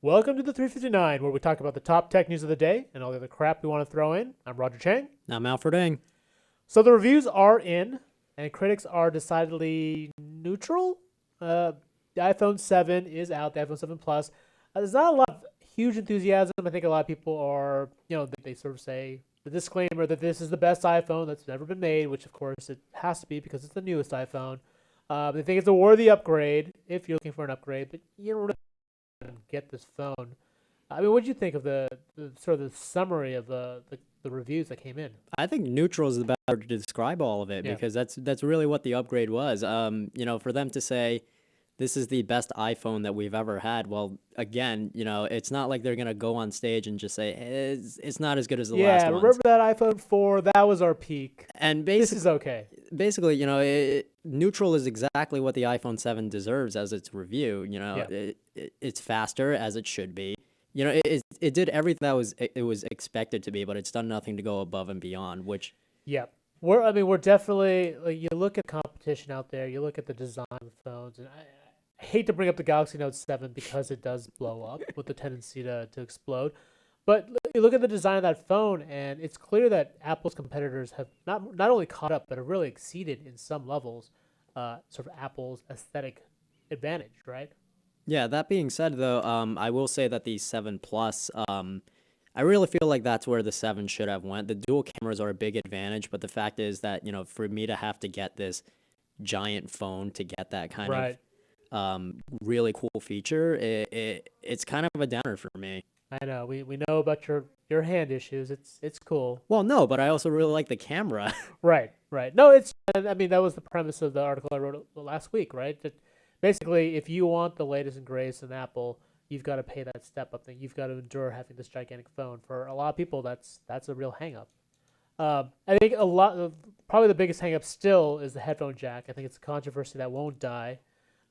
Welcome to the 359, where we talk about the top tech news of the day and all the other crap we want to throw in. I'm Roger Chang. I'm Alfred Ng. So the reviews are in, and critics are decidedly neutral. The iPhone 7 is out, the iPhone 7 Plus. There's not a lot of huge enthusiasm. I think a lot of people are, they sort of say the disclaimer that this is the best iPhone that's ever been made, which of course it has to be because it's the newest iPhone. They think it's a worthy upgrade if you're looking for an upgrade, but you don't really get this phone. I mean, what did you think of the sort of the summary of the reviews that came in? I think neutral is the better word to describe all of it because that's really what the upgrade was. For them to say this is the best iPhone that we've ever had. Well, again, it's not like they're gonna go on stage and just say hey, it's not as good as the last one. Yeah, remember that iPhone 4? That was our peak. And this is okay. Basically, neutral is exactly what the iPhone 7 deserves as its review. It's faster as it should be. It did everything that it was expected to be, but it's done nothing to go above and beyond. Which we're definitely you look at competition out there. You look at the design of the phones, and I hate to bring up the Galaxy Note 7 because it does blow up with the tendency to explode. But you look at the design of that phone, and it's clear that Apple's competitors have not only caught up, but have really exceeded in some levels, sort of Apple's aesthetic advantage, right? Yeah, that being said, though, I will say that the 7 Plus, I really feel like that's where the 7 should have went. The dual cameras are a big advantage, but the fact is that, for me to have to get this giant phone to get that kind of really cool feature, it's kind of a downer for me. I know. We know about your hand issues. It's cool. Well, no, but I also really like the camera. Right. No, that was the premise of the article I wrote last week, right? That basically, if you want the latest and greatest in Apple, you've got to pay that step up thing. You've got to endure having this gigantic phone. For a lot of people, that's a real hang up. I think probably the biggest hang up still is the headphone jack. I think it's a controversy that won't die.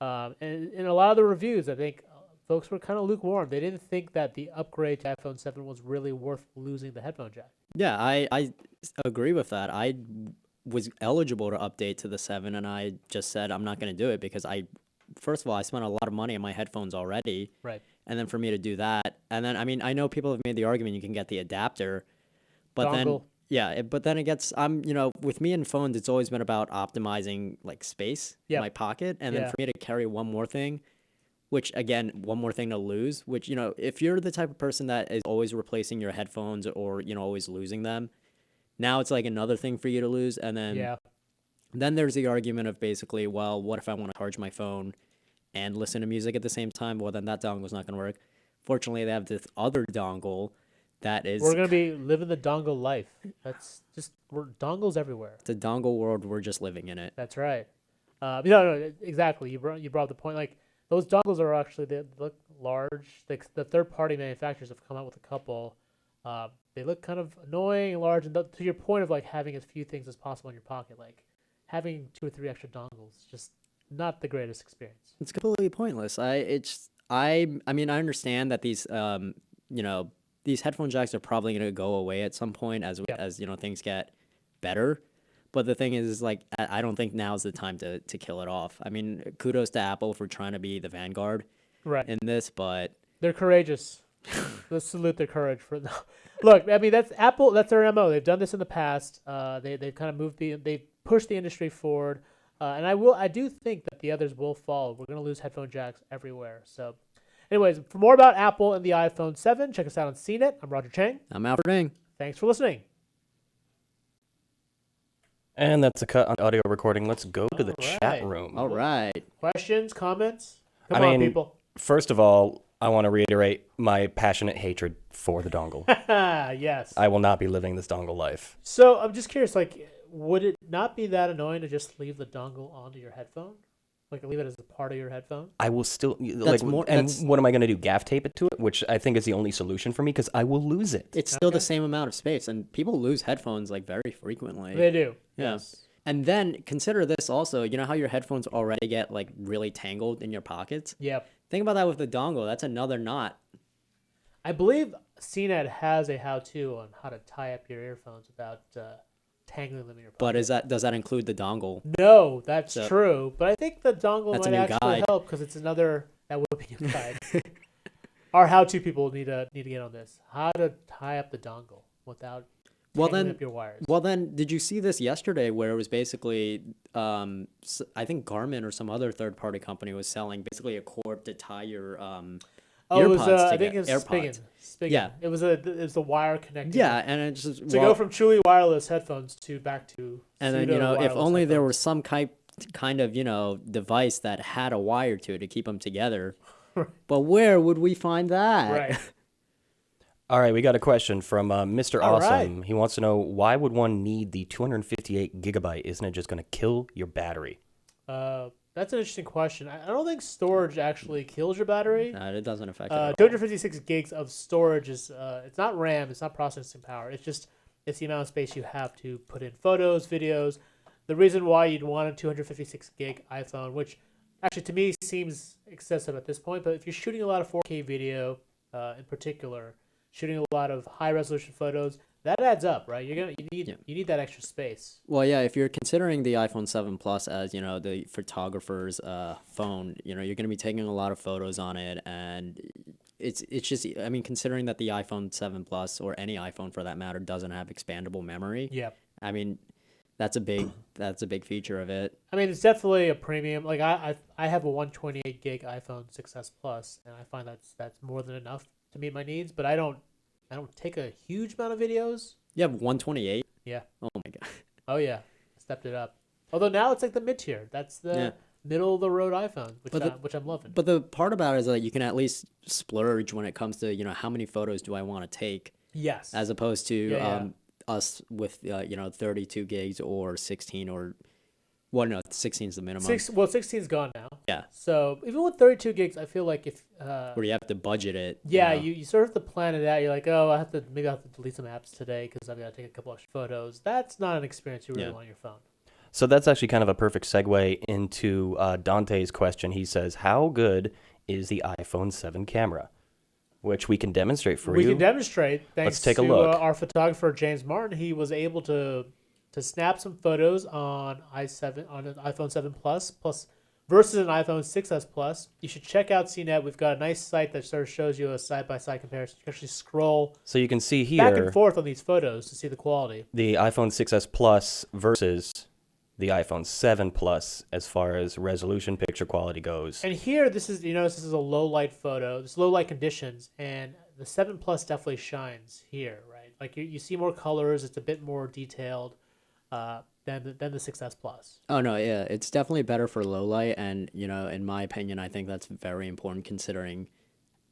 And in a lot of the reviews, I think folks were kind of lukewarm. They didn't think that the upgrade to iPhone 7 was really worth losing the headphone jack. Yeah, I agree with that. I was eligible to update to the 7, and I just said I'm not going to do it because first of all, I spent a lot of money on my headphones already. Right. And then for me to do that, and then, I know people have made the argument you can get the adapter, but dongle. But then it gets, with me and phones, it's always been about optimizing like space in my pocket. And then for me to carry one more thing to lose, which, if you're the type of person that is always replacing your headphones or, always losing them, now it's like another thing for you to lose. And then there's the argument of basically, well, what if I want to charge my phone and listen to music at the same time? Well, then that dongle's not going to work. Fortunately, they have this other dongle that is... We're going to be living the dongle life. That's just... we're dongles everywhere. It's a dongle world. We're just living in it. That's right. No, exactly. You brought up the point. Like, those dongles are actually... they look large. The third-party manufacturers have come out with a couple. They look kind of annoying and large. And to your point of, like, having as few things as possible in your pocket, like, having 2 or 3 extra dongles, just not the greatest experience. It's completely pointless. I understand that these these headphone jacks are probably going to go away at some point as things get better. But the thing is like, I don't think now's the time to kill it off. I mean, kudos to Apple for trying to be the vanguard in this, but they're courageous. Let's salute their courage for Look, I mean, that's Apple. That's their MO. They've done this in the past. They've kind of they've pushed the industry forward. And I do think that the others will follow. We're going to lose headphone jacks everywhere. So, anyways, for more about Apple and the iPhone 7, check us out on CNET. I'm Roger Chang. I'm Alfred Ng. Thanks for listening. And that's a cut on audio recording. Let's go to the chat room. All right. Questions, comments? Come on, people. First of all, I want to reiterate my passionate hatred for the dongle. Yes. I will not be living this dongle life. So I'm just curious, like, would it not be that annoying to just leave the dongle onto your headphone? Like, leave it as a part of your headphone? I will still, what am I going to do, gaff tape it to it? Which I think is the only solution for me, because I will lose it. It's still the same amount of space, and people lose headphones, like, very frequently. They do. Yeah. Yes. And then, consider this also, you know how your headphones already get, like, really tangled in your pockets? Yep. Think about that with the dongle. That's another knot. I believe CNET has a how-to on how to tie up your earphones without... tangling them in your pocket. But does that include the dongle? No, that's true. But I think the dongle might actually guide. help because it's another that would be a guide. Our how-to people need to get on this. How to tie up the dongle without tangling up your wires. Well, then, did you see this yesterday where it was basically, I think Garmin or some other third-party company was selling basically a cord to tie your I think it was AirPods. Spigen. Yeah. It was a wire connected. Yeah, and it just go from truly wireless headphones back to. And then if only there was some kind of device that had a wire to it to keep them together. But where would we find that? Right. All right, we got a question from Mr. All Awesome. right. He wants to know, why would one need the 258 gigabyte? Isn't it just going to kill your battery? That's an interesting question. I don't think storage actually kills your battery. No, it doesn't affect it at all. 256 gigs of storage is it's not RAM, it's not processing power. It's the amount of space you have to put in photos, videos. The reason why you'd want a 256 gig iPhone, which actually to me seems excessive at this point, but if you're shooting a lot of 4K video, in particular, shooting a lot of high resolution photos, that adds up, right? You need that extra space. Well, yeah, if you're considering the iPhone 7 Plus as, the photographer's phone, you're going to be taking a lot of photos on it, and it's just, I mean, considering that the iPhone 7 Plus, or any iPhone for that matter, doesn't have expandable memory. Yeah. I mean, that's a big feature of it. I mean, it's definitely a premium. Like I have a 128 gig iPhone 6s Plus, and I find that's more than enough to meet my needs, but I don't take a huge amount of videos. You have 128? Yeah. Oh my god. Oh yeah, stepped it up. Although now it's like the mid tier. That's the middle of the road iPhone, which I'm loving. But the part about it is that you can at least splurge when it comes to how many photos do I want to take. Yes. As opposed to us with 32 gigs or 16 or. Well, no, 16 is the minimum. 16's gone now. Yeah. So even with 32 gigs, I feel like if where you have to budget it. Yeah, you sort of have to plan it out. You're like, oh, maybe I have to delete some apps today because I've got to take a couple extra photos. That's not an experience you really want on your phone. So that's actually kind of a perfect segue into Dante's question. He says, how good is the iPhone 7 camera? Which we can demonstrate for you. We can demonstrate. Thanks Let's take a to look. Our photographer, James Martin. He was able to snap some photos on an iPhone 7 Plus versus an iPhone 6s Plus. You should check out CNET. We've got a nice site that sort of shows you a side-by-side comparison. You can actually scroll so you can see here back and forth on these photos to see the quality. The iPhone 6s Plus versus the iPhone 7 Plus as far as resolution picture quality goes. And here, this is a low light photo. This low light conditions, and the 7 Plus definitely shines here, right? Like you see more colors. It's a bit more detailed. Than the 6s Plus. Oh no, yeah, it's definitely better for low light, and in my opinion, I think that's very important considering,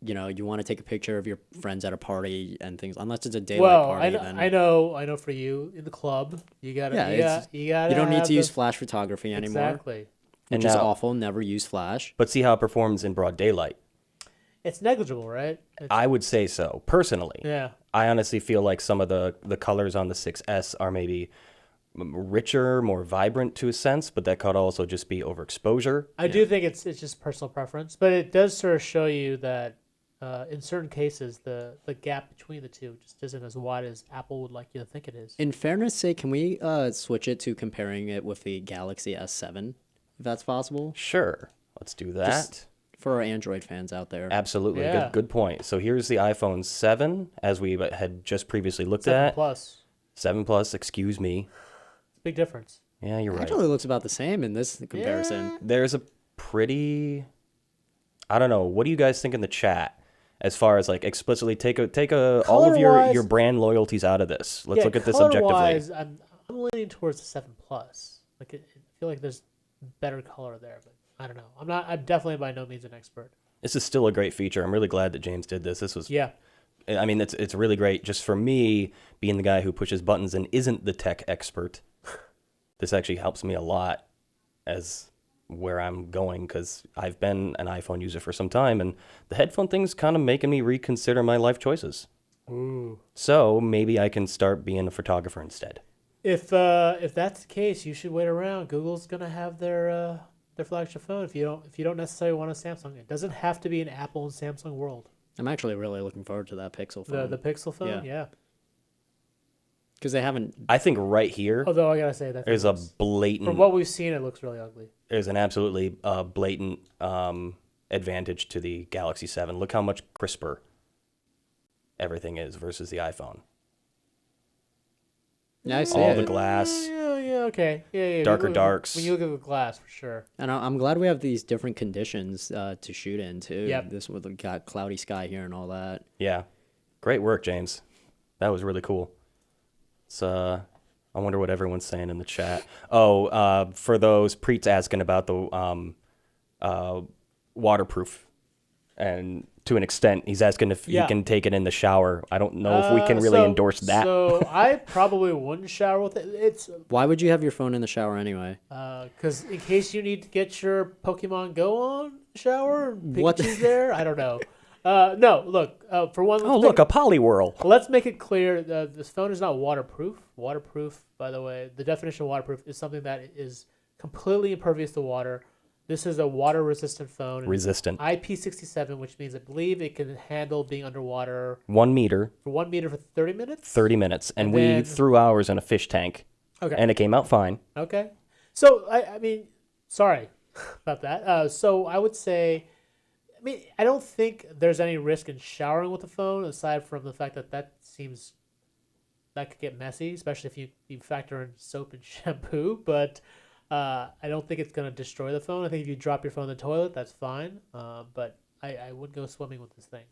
you want to take a picture of your friends at a party and things, unless it's a daylight party. I know for you in the club, you gotta. You don't need to use flash photography anymore. Exactly. Which is awful. Never use flash. But see how it performs in broad daylight. It's negligible, right? I would say so, personally. Yeah. I honestly feel like some of the colors on the 6S are maybe richer, more vibrant to a sense, but that could also just be overexposure. I do think it's just personal preference, but it does sort of show you that in certain cases the gap between the two just isn't as wide as Apple would like you to think it is. In fairness' sake, can we switch it to comparing it with the Galaxy S7, if that's possible? Sure, let's do that. Just for our Android fans out there. Absolutely, Yeah. good point. So here's the iPhone 7, as we had just previously looked 7 at. Plus. 7 Plus, excuse me. Big difference. Yeah, you're right. Actually looks about the same in this comparison. Yeah. There's a pretty, I don't know. What do you guys think in the chat as far as like explicitly take all of your brand loyalties out of this? Let's look at this objectively. Color-wise, I'm leaning towards the 7 Plus. Like I feel like there's better color there, but I don't know. I'm definitely by no means an expert. This is still a great feature. I'm really glad that James did this. This was I mean, it's really great. Just for me, being the guy who pushes buttons and isn't the tech expert, this actually helps me a lot as where I'm going, because I've been an iPhone user for some time, and the headphone thing's kind of making me reconsider my life choices. Ooh. So maybe I can start being a photographer instead. If that's the case, you should wait around. Google's gonna have their flagship phone. If you don't necessarily want a Samsung, it doesn't have to be an Apple and Samsung world. I'm actually really looking forward to that Pixel phone. The Pixel phone, yeah. Because they haven't. I think right here, although I gotta say that there's a blatant. From what we've seen, it looks really ugly. There's an absolutely blatant advantage to the Galaxy 7. Look how much crisper everything is versus the iPhone. Yeah, I see all it. the glass. Yeah, okay. Yeah. Darker darks. When you look at the glass, for sure. And I'm glad we have these different conditions to shoot in, too. Yep. This with got cloudy sky here and all that. Yeah. Great work, James. That was really cool. It's, I wonder what everyone's saying in the chat. Oh, for those, Preet's asking about the waterproof. And to an extent, he's asking if you can take it in the shower. I don't know if we can really endorse that. So I probably wouldn't shower with it. Why would you have your phone in the shower anyway? Because in case you need to get your Pokemon Go on shower, What? Pikachu's there. I don't know. No, look. For one, Look, a Poliwhirl. Let's make it clear that this phone is not waterproof. Waterproof, by the way, the definition of waterproof is something that is completely impervious to water. This is a water-resistant phone. Resistant. IP67, which means I believe it can handle being underwater 1 meter. For 1 meter for 30 minutes? 30 minutes. And we threw ours in a fish tank. Okay. And it came out fine. Okay. So, I mean, sorry about that. So I would say, I don't think there's any risk in showering with the phone, aside from the fact that that could get messy, especially if you factor in soap and shampoo. But I don't think it's going to destroy the phone. I think if you drop your phone in the toilet, that's fine. But I wouldn't go swimming with this thing.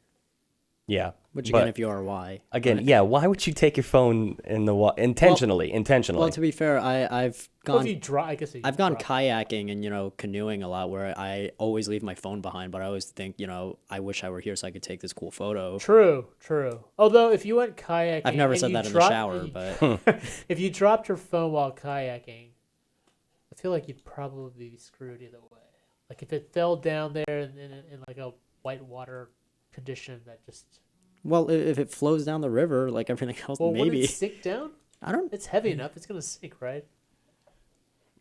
Yeah. Which again, if you are, why? Again, yeah. Why would you take your phone in the water intentionally? Well, to be fair, I've gone. Well, if you I've gone kayaking and canoeing a lot, where I always leave my phone behind. But I always think, I wish I were here so I could take this cool photo. True. Although if you went kayaking, I've never said that in the shower, but if you dropped your phone while kayaking, I feel like you'd probably be screwed either way. Like if it fell down there in like a white water condition that just... Well, if it flows down the river like everything else, maybe. Wouldn't it sink down? I don't... It's heavy enough. It's going to sink, right?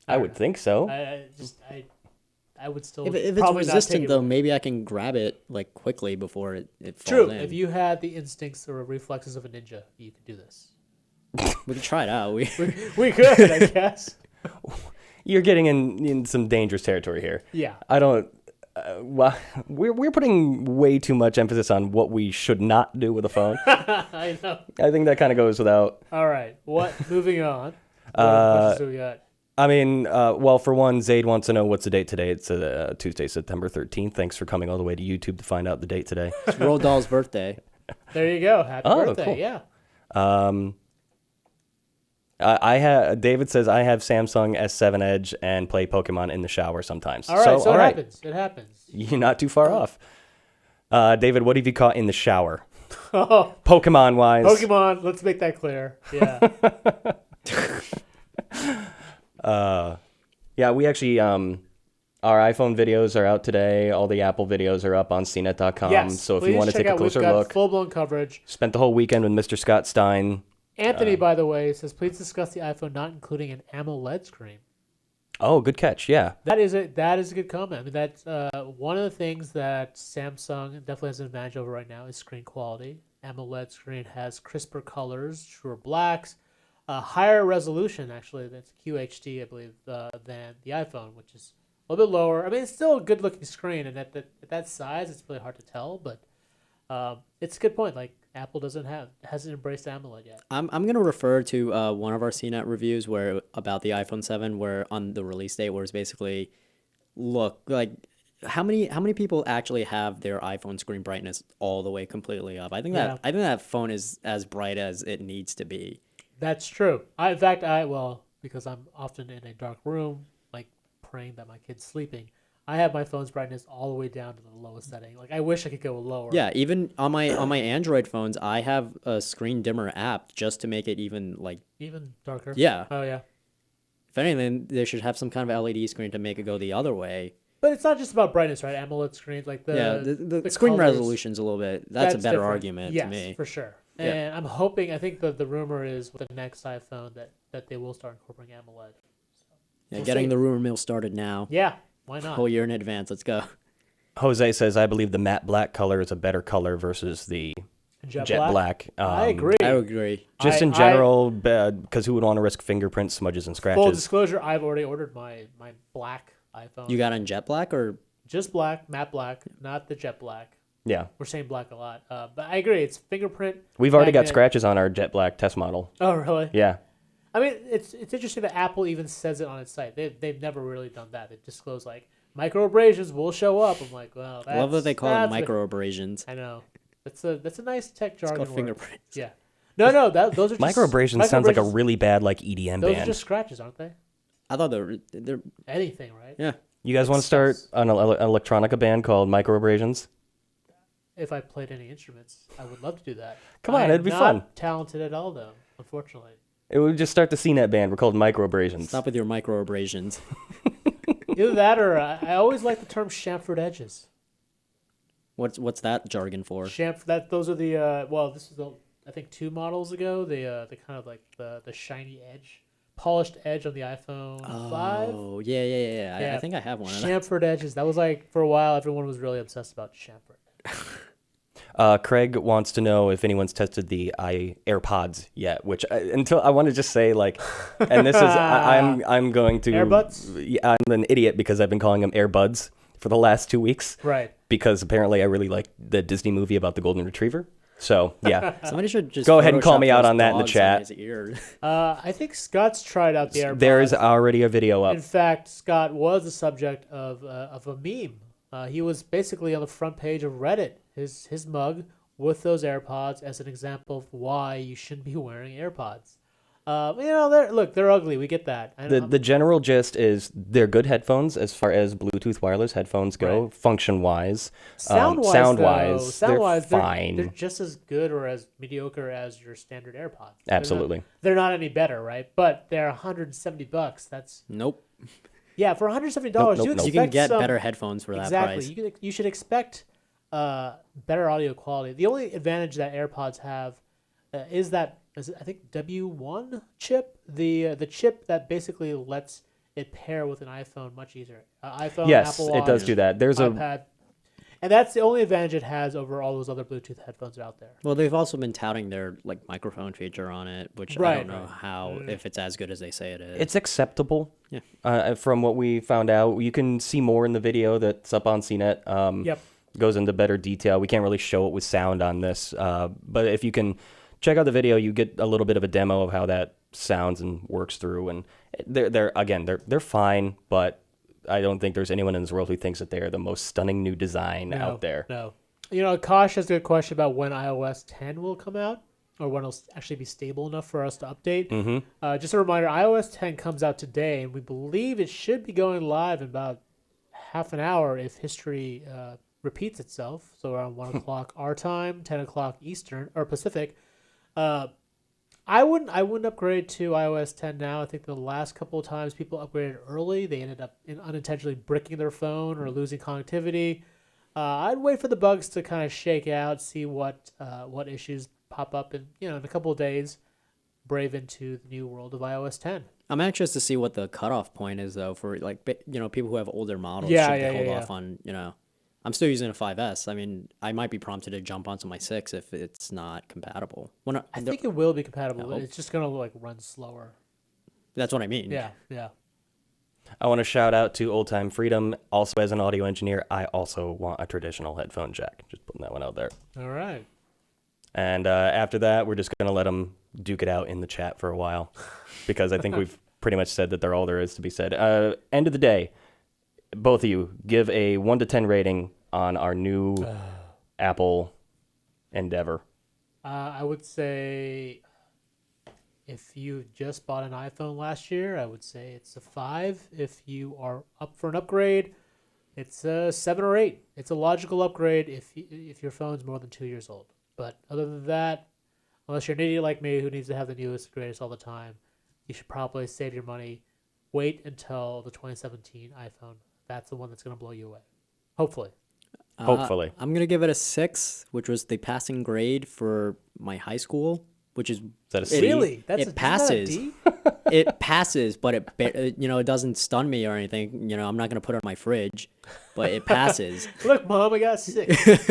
I would think so. I would still... If it's resistant, though, maybe I can grab it like quickly before it falls True. in. If you had the instincts or reflexes of a ninja, you could do this. We could try it out. We could, I guess. You're getting in some dangerous territory here. Yeah. I don't... well, we're putting way too much emphasis on what we should not do with a phone. I know. I think that kind of goes without. All right. Moving on. What questions do we got? I mean, well, for one, Zaid wants to know what's the date today. It's Tuesday, September 13th. Thanks for coming all the way to YouTube to find out the date today. It's Roald Dahl's birthday. There you go. Happy birthday. Cool. Yeah. David says I have Samsung S7 Edge and play Pokemon in the shower sometimes. All right, so it happens. It happens. You're not too far off. David, what have you caught in the shower? Oh, Pokemon-wise. Pokemon, let's make that clear. Yeah. Yeah, we actually, our iPhone videos are out today. All the Apple videos are up on CNET.com. Yes, so if you want to take a closer we've got look. Full-blown coverage. Spent the whole weekend with Mr. Scott Stein. Anthony, by the way, says, please discuss the iPhone not including an AMOLED screen. Oh, good catch. Yeah. That is a good comment. I mean, that's one of the things that Samsung definitely has an advantage over right now is screen quality. AMOLED screen has crisper colors, truer blacks, higher resolution, actually. That's QHD, I believe, than the iPhone, which is a little bit lower. I mean, it's still a good-looking screen, and at that size, it's really hard to tell, but it's a good point. Like, Apple hasn't embraced AMOLED yet. I'm gonna refer to one of our CNET reviews where about the iPhone 7, where on the release date, where it's basically, look, like how many people actually have their iPhone screen brightness all the way completely up? I think that phone is as bright as it needs to be. That's true. Because I'm often in a dark room, like praying that my kid's sleeping, I have my phone's brightness all the way down to the lowest setting. Like I wish I could go lower. Yeah, even on my Android phones, I have a screen dimmer app just to make it even darker. Yeah. Oh yeah. If anything, they should have some kind of LED screen to make it go the other way. But it's not just about brightness, right? AMOLED screens, like the screen colors, resolution's a little bit. That's a better different. argument to me. Yes, for sure. And I'm hoping. I think the rumor is with the next iPhone that they will start incorporating AMOLED. So, yeah, getting the rumor mill started now. Yeah. Why not? A whole year in advance. Let's go. Jose says, I believe the matte black color is a better color versus the jet black. I agree. Just in general, because who would want to risk fingerprint smudges and scratches? Full disclosure, I've already ordered my black iPhone. You got on jet black or Just black, matte black, not the jet black. Yeah. We're saying black a lot. But I agree. It's fingerprint. We've already got scratches on our jet black test model. Oh, really? Yeah. I mean, it's interesting that Apple even says it on its site. They've never really done that. They disclose, like, microabrasions will show up. I'm like, well, that's... I love that they call it microabrasions. I know. That's a nice tech jargon It's called word. fingerprints. Yeah. No, those are just... Microabrasions sounds like a really bad, like, EDM those band. are just scratches, aren't they? I thought they're Anything, right? yeah. You guys want to start an electronica band called Microabrasions? If I played any instruments, I would love to do that. Come on, it'd be fun. Not talented at all, though, unfortunately. It would just start the CNET band. We're called Microabrasions. Stop with your microabrasions. Either that or I always like the term chamfered edges. What's that jargon for? Those are the this is I think 2 models ago. The kind of like the shiny edge, polished edge on the iPhone 5. Oh yeah. I think I have one. Chamfered edges. That was like for a while. Everyone was really obsessed about chamfered. Craig wants to know if anyone's tested the AirPods yet. Which until I want to just say like, and this is I'm going to AirBuds. Yeah, I'm an idiot because I've been calling them AirBuds for the last 2 weeks. Right. Because apparently I really like the Disney movie about the golden retriever. So yeah, somebody should just go ahead and call me out on that in the chat. I think Scott's tried out the AirPods. There is already a video up. In fact, Scott was the subject of a meme. He was basically on the front page of Reddit, his mug with those AirPods as an example of why you shouldn't be wearing AirPods. They're ugly. We get that. The general gist is they're good headphones as far as Bluetooth wireless headphones go, right. Function-wise. Sound-wise, they're fine. They're just as good or as mediocre as your standard AirPods. Absolutely. They're not any better, right? But they're $170. That's nope. Yeah, for $170, nope. You can get better headphones for that price. Exactly. You should expect better audio quality. The only advantage that AirPods have is I think W1 chip, the chip that basically lets it pair with an iPhone much easier. iPhone, yes, Apple Watch, it does do that. There's iPad. And that's the only advantage it has over all those other Bluetooth headphones out there. Well, they've also been touting their like microphone feature on it, which I don't know how if it's as good as they say it is. It's acceptable. Yeah. From what we found out, you can see more in the video that's up on CNET. Yep. Goes into better detail. We can't really show it with sound on this, but if you can check out the video, you get a little bit of a demo of how that sounds and works through. And they're fine, but I don't think there's anyone in this world who thinks that they're the most stunning new design out there. No. Kosh has a good question about when iOS 10 will come out, or when it'll actually be stable enough for us to update. Mm-hmm. Just a reminder, iOS 10 comes out today, and we believe it should be going live in about half an hour if history repeats itself. So around 1 o'clock our time, 10 o'clock Eastern or Pacific. I wouldn't upgrade to iOS 10 now. I think the last couple of times people upgraded early, they ended up unintentionally bricking their phone or losing connectivity. I'd wait for the bugs to kind of shake out, see what issues pop up in a couple of days. Brave into the new world of iOS 10. I'm anxious to see what the cutoff point is though for people who have older models. Hold off on I'm still using a 5S. I mean, I might be prompted to jump onto my 6 if it's not compatible. I think it will be compatible. It's just gonna run slower. That's what I mean. Yeah. I want to shout out to Old Time Freedom. Also, as an audio engineer, I also want a traditional headphone jack. Just putting that one out there. All right. And after that, we're just gonna let them duke it out in the chat for a while, because I think we've pretty much said that they're all there is to be said. End of the day, both of you give a 1 to 10 rating on our new Apple endeavor. I would say if you just bought an iPhone last year, I would say it's a 5. If you are up for an upgrade, it's a 7 or 8. It's a logical upgrade if your phone's more than 2 years old. But other than that, unless you're an idiot like me who needs to have the newest and greatest all the time, you should probably save your money. Wait until the 2017 iPhone. That's the one that's going to blow you away. Hopefully. I'm going to give it a 6, which was the passing grade for my high school, which is... Is that a C? Really? It passes. It passes, but it doesn't stun me or anything. I'm not going to put it on my fridge, but it passes. Look, Mom, I got 6.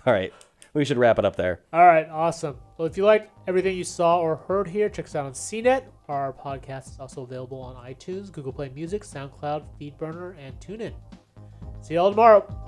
All right. We should wrap it up there. All right. Awesome. Well, if you liked everything you saw or heard here, check us out on CNET. Our podcast is also available on iTunes, Google Play Music, SoundCloud, FeedBurner, and TuneIn. See you all tomorrow.